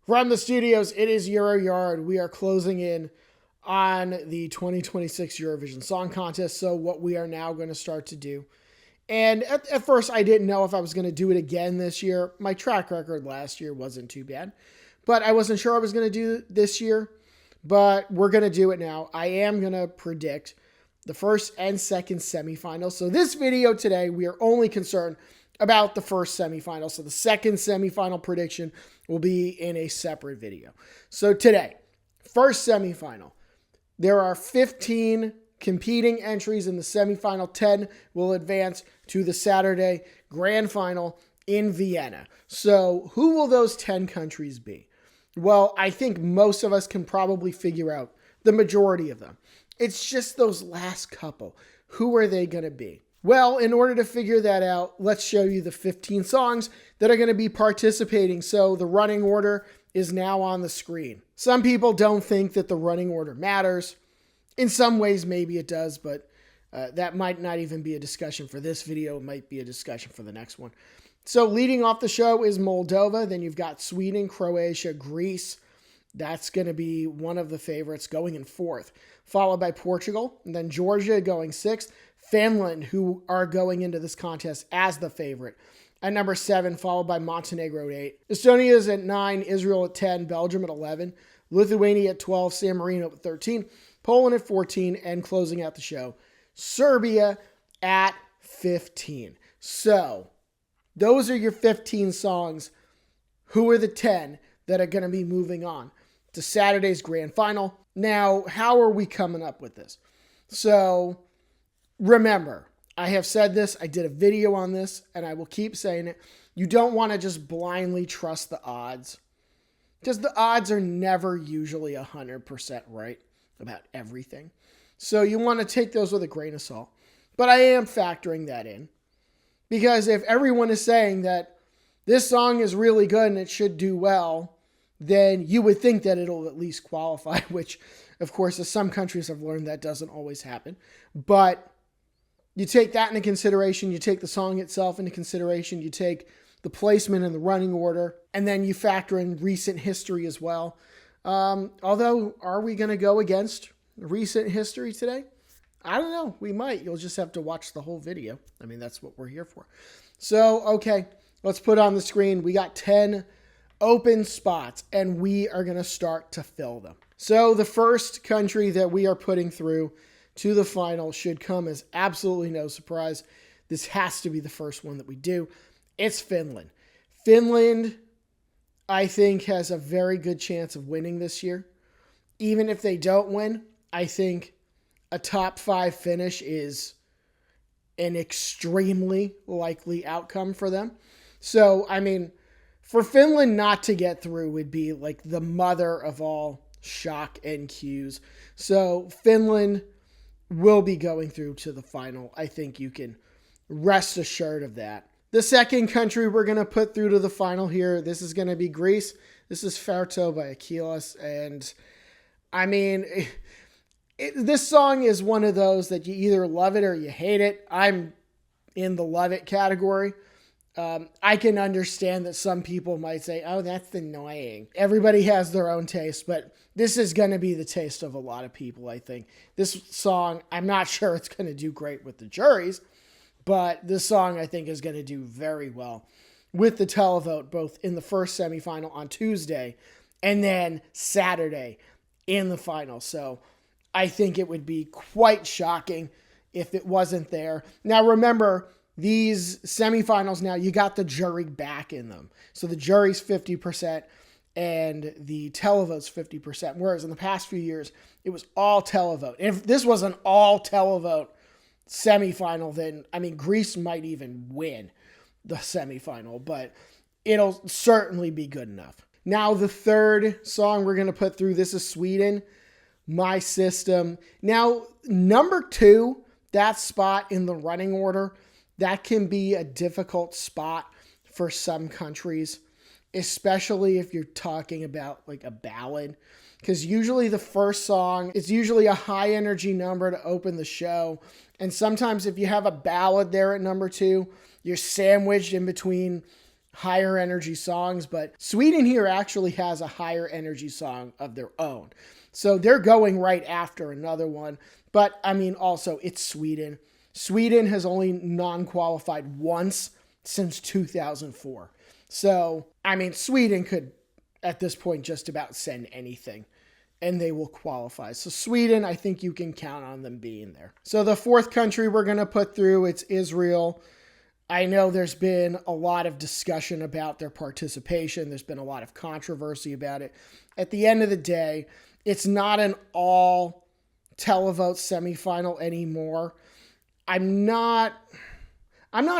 From the studios, it is Euro Yard. We are closing in on the 2026 Eurovision Song Contest. So what we are now going to start to do. And at first, I didn't know if I was going to do it again this year. My track record last year wasn't too bad. But I wasn't sure I was going to do this year. But we're going to do it now. I am going to predict the first and second semifinals. So this video today, we are only concerned about the first semifinal. So the second semifinal prediction will be in a separate video. So today, first semifinal, there are 15 competing entries in the semifinal. 10 will advance to the Saturday grand final in Vienna. So who will those 10 countries be? Well, I think most of us can probably figure out the majority of them. It's just those last couple. Who are they going to be? Well, in order to figure that out, let's show you the 15 songs that are going to be participating. So the running order is now on the screen. Some people don't think that the running order matters. In some ways, maybe it does, but that might not even be a discussion for this video. It might be a discussion for the next one. So leading off the show is Moldova. Then you've got Sweden, Croatia, Greece. That's going to be one of the favorites going in fourth, followed by Portugal, and then Georgia going sixth, Finland, who are going into this contest as the favorite, at number 7, followed by Montenegro at 8. Estonia is at 9, Israel at 10, Belgium at 11, Lithuania at 12, San Marino at 13, Poland at 14, and closing out the show, Serbia at 15. So those are your 15 songs. Who are the 10 that are going to be moving on to Saturday's grand final? Now, how are we coming up with this? So remember, I have said this, I did a video on this, and I will keep saying it. You don't want to just blindly trust the odds, because the odds are never usually 100% right about everything. So you want to take those with a grain of salt. But I am factoring that in, because if everyone is saying that this song is really good and it should do well, then you would think that it'll at least qualify, which, of course, as some countries have learned, that doesn't always happen. But you take that into consideration, you take the song itself into consideration, you take the placement and the running order, and then you factor in recent history as well. Although, are we going to go against recent history today? I don't know. We might. You'll just have to watch the whole video. I mean, that's what we're here for. So, okay, let's put on the screen. We got 10 open spots, and we are going to start to fill them. So the first country that we are putting through to the final should come as absolutely no surprise. This has to be the first one that we do. It's Finland. Finland, I think, has a very good chance of winning this year. Even if they don't win, I think a top 5 finish is an extremely likely outcome for them. So, I mean, for Finland not to get through would be like the mother of all shock and cues. So Finland will be going through to the final. I think you can rest assured of that. The second country we're going to put through to the final here, this is going to be Greece. This is Ferto by Achilles. And I mean, this song is one of those that you either love it or you hate it. I'm in the love it category. I can understand that some people might say, oh, that's annoying. Everybody has their own taste, but this is going to be the taste of a lot of people, I think. This song, I'm not sure it's going to do great with the juries, but this song, I think, is going to do very well with the televote, both in the first semifinal on Tuesday and then Saturday in the final. So I think it would be quite shocking if it wasn't there. Now, remember, these semifinals now, you got the jury back in them. So the jury's 50% and the televote's 50%. Whereas in the past few years, it was all televote. If this was an all televote semifinal, then, I mean, Greece might even win the semifinal, but it'll certainly be good enough. Now, the third song we're going to put through, this is Sweden, My System. Now, number 2, that spot in the running order, that can be a difficult spot for some countries, especially if you're talking about like a ballad, because usually the first song is usually a high energy number to open the show. And sometimes if you have a ballad there at number 2, you're sandwiched in between higher energy songs, but Sweden here actually has a higher energy song of their own. So they're going right after another one. But I mean, also, it's Sweden. Sweden has only non-qualified once since 2004. So, I mean, Sweden could, at this point, just about send anything and they will qualify. So Sweden, I think you can count on them being there. So the fourth country we're going to put through, it's Israel. I know there's been a lot of discussion about their participation. There's been a lot of controversy about it. At the end of the day, it's not an all televote semifinal anymore. I'm not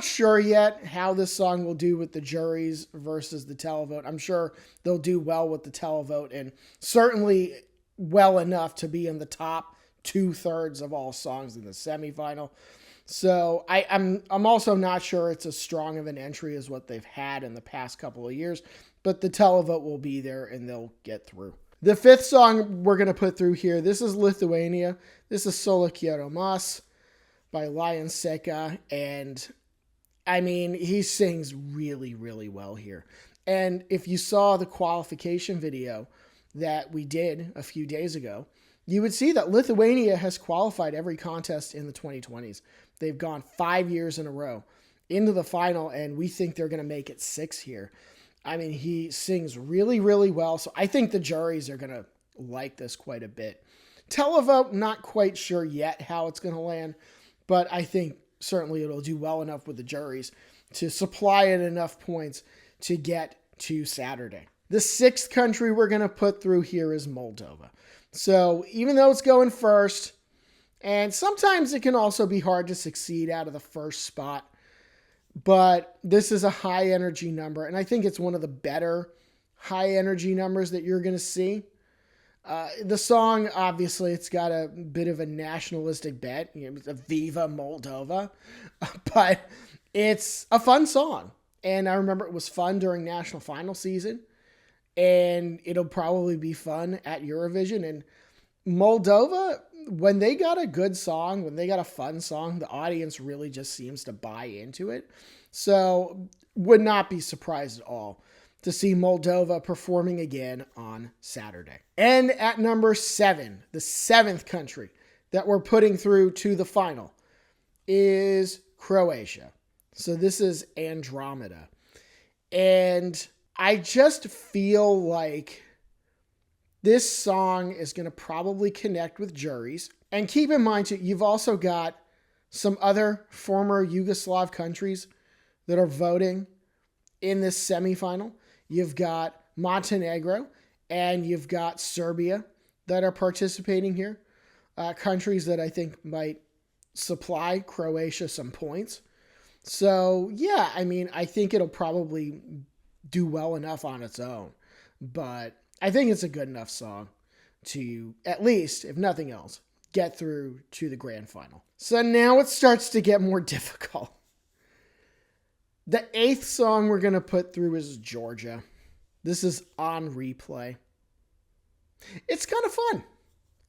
sure yet how this song will do with the juries versus the televote. I'm sure they'll do well with the televote and certainly well enough to be in the top 2/3 of all songs in the semifinal. So I'm also not sure it's as strong of an entry as what they've had in the past couple of years, but the televote will be there and they'll get through. The fifth song we're going to put through here, this is Lithuania. This is Solo Quiero Mas by Lion Seka, and I mean, he sings really, really well here. And if you saw the qualification video that we did a few days ago, you would see that Lithuania has qualified every contest in the 2020s. They've gone 5 years in a row into the final, and we think they're going to make it 6 here. I mean, he sings really, really well, so I think the juries are going to like this quite a bit. Televote, not quite sure yet how it's going to land, but I think certainly it'll do well enough with the juries to supply it enough points to get to Saturday. The sixth country we're going to put through here is Moldova. So even though it's going first, and sometimes it can also be hard to succeed out of the first spot, but this is a high energy number, and I think it's one of the better high energy numbers that you're going to see. The song, obviously, it's got a bit of a nationalistic bent. You know, it's a Viva Moldova, but it's a fun song. And I remember it was fun during national final season, and it'll probably be fun at Eurovision. And Moldova, when they got a good song, when they got a fun song, the audience really just seems to buy into it. So would not be surprised at all to see Moldova performing again on Saturday. And at number 7, the 7th country that we're putting through to the final is Croatia. So this is Andromeda. And I just feel like this song is going to probably connect with juries. And keep in mind, too, you've also got some other former Yugoslav countries that are voting in this semifinal. You've got Montenegro and you've got Serbia that are participating here. Countries that I think might supply Croatia some points. So, yeah, I mean, I think it'll probably do well enough on its own. But I think it's a good enough song to, at least, if nothing else, get through to the grand final. So now it starts to get more difficult. The 8th song we're going to put through is Georgia. This is on replay. It's kind of fun.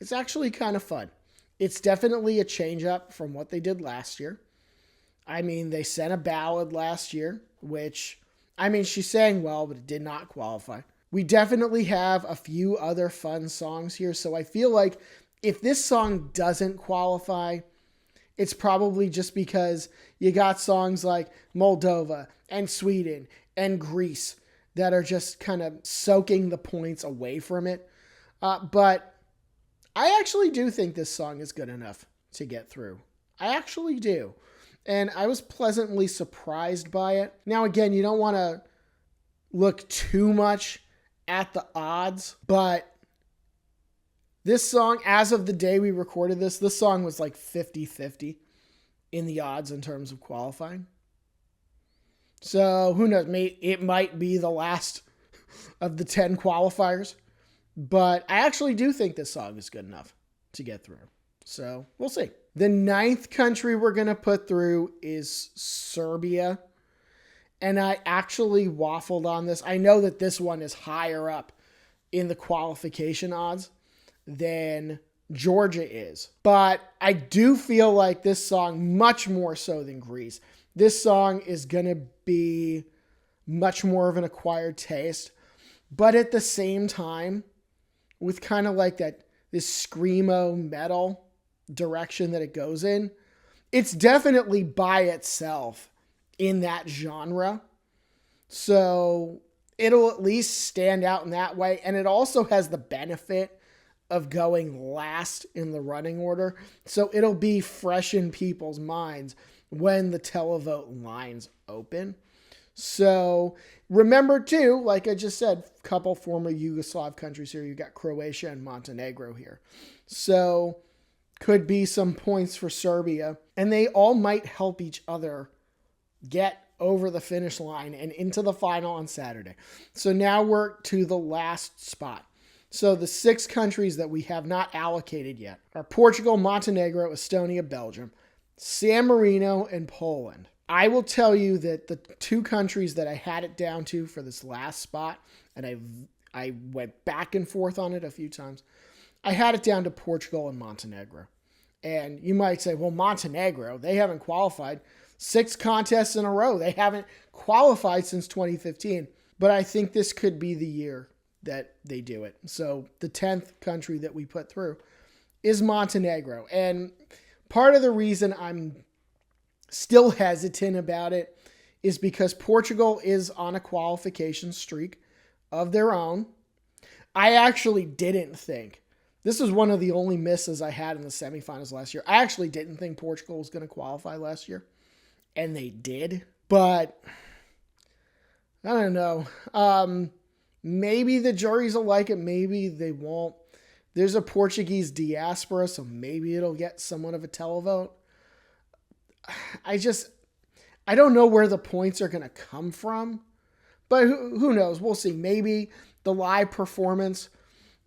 It's actually kind of fun. It's definitely a change up from what they did last year. I mean, they sent a ballad last year, which, I mean, she sang well, but it did not qualify. We definitely have a few other fun songs here, so I feel like if this song doesn't qualify, it's probably just because you got songs like Moldova and Sweden and Greece that are just kind of soaking the points away from it. But I actually do think this song is good enough to get through. I actually do. And I was pleasantly surprised by it. Now, again, you don't want to look too much at the odds, but this song, as of the day we recorded this song was like 50-50 in the odds in terms of qualifying. So who knows? It might be the last of the 10 qualifiers, but I actually do think this song is good enough to get through. So we'll see. The 9th country we're going to put through is Serbia. And I actually waffled on this. I know that this one is higher up in the qualification odds than Georgia is. But I do feel like this song, much more so than Greece, this song is going to be much more of an acquired taste. But at the same time, with kind of like this screamo metal direction that it goes in, it's definitely by itself in that genre. So it'll at least stand out in that way. And it also has the benefit of going last in the running order. So it'll be fresh in people's minds when the televote lines open. So remember too, like I just said, a couple former Yugoslav countries here. You got Croatia and Montenegro here. So could be some points for Serbia. And they all might help each other get over the finish line and into the final on Saturday. So now we're to the last spot. So the 6 countries that we have not allocated yet are Portugal, Montenegro, Estonia, Belgium, San Marino, and Poland. I will tell you that the 2 countries that I had it down to for this last spot, and I went back and forth on it a few times, I had it down to Portugal and Montenegro. And you might say, well, Montenegro, they haven't qualified 6 contests in a row. They haven't qualified since 2015. But I think this could be the year that they do it. So the 10th country that we put through is Montenegro. And part of the reason I'm still hesitant about it is because Portugal is on a qualification streak of their own. I actually didn't think, this was one of the only misses I had in the semifinals last year. I actually didn't think Portugal was going to qualify last year, and they did. But I don't know. Maybe the juries will like it. Maybe they won't. There's a Portuguese diaspora, so maybe it'll get somewhat of a televote. I don't know where the points are going to come from, but who knows? We'll see. Maybe the live performance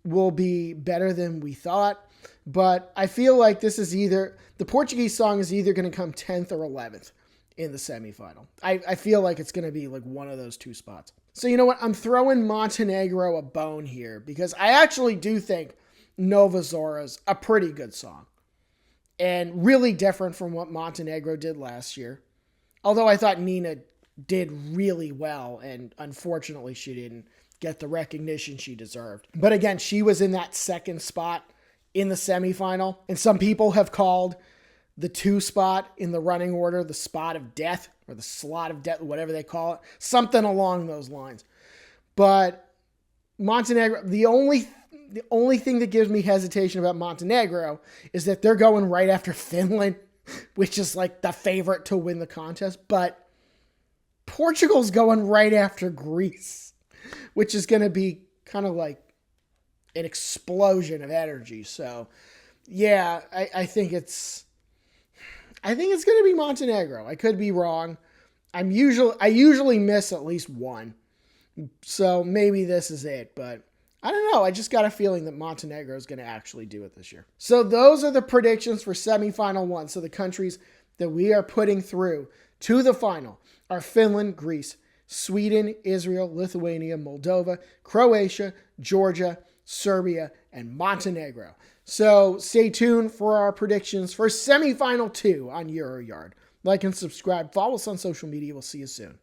will be better than we thought, but I feel like this is either, the Portuguese song is either going to come 10th or 11th in the semifinal. I feel like it's going to be like one of those 2 spots. So you know what? I'm throwing Montenegro a bone here because I actually do think Nova Zora's a pretty good song and really different from what Montenegro did last year. Although I thought Nina did really well, and unfortunately she didn't get the recognition she deserved. But again, she was in that 2nd spot in the semifinal, and some people have called the 2 spot in the running order the spot of death, or the slot of death, whatever they call it, something along those lines. But Montenegro, the only thing that gives me hesitation about Montenegro is that they're going right after Finland, which is like the favorite to win the contest. But Portugal's going right after Greece, which is going to be kind of like an explosion of energy. So yeah, I think it's going to be Montenegro. I could be wrong. I usually miss at least one. So maybe this is it, but I don't know. I just got a feeling that Montenegro is going to actually do it this year. So those are the predictions for semifinal 1. So the countries that we are putting through to the final are Finland, Greece, Sweden, Israel, Lithuania, Moldova, Croatia, Georgia, Serbia, and Montenegro. So stay tuned for our predictions for semifinal 2 on EuroYard. Like and subscribe. Follow us on social media. We'll see you soon.